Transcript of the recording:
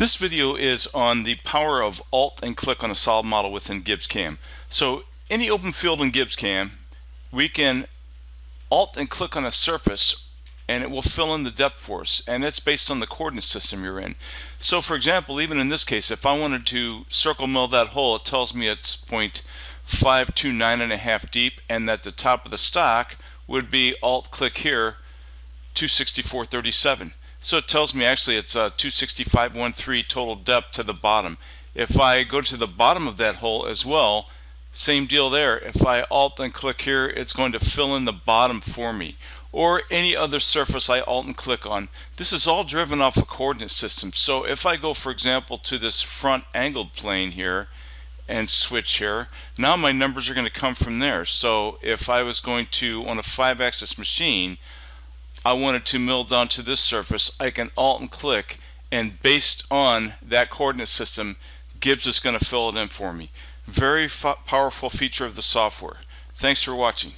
This video is on the power of Alt and click on a solid model within GibbsCAM. So any open field in GibbsCAM, we can Alt and click on a surface and it will fill in the depth for us, and it's based on the coordinate system you're in. So for example, even in this case, if I wanted to circle mill that hole, it tells me it's 0.529.5 deep and that the top of the stock would be Alt click here 264.37. So it tells me actually it's 265.13 total depth to the bottom. If I go to the bottom of that hole as well, same deal there. If I Alt and click here, it's going to fill in the bottom for me. Or any other surface I Alt and click on. This is all driven off a coordinate system. So if I go, for example, to this front angled plane here and switch here, now my numbers are going to come from there. So if I was going to, on a 5-axis machine, I wanted to mill down to this surface, I can Alt and click, and based on that coordinate system, Gibbs is going to fill it in for me. Very powerful feature of the software. Thanks for watching.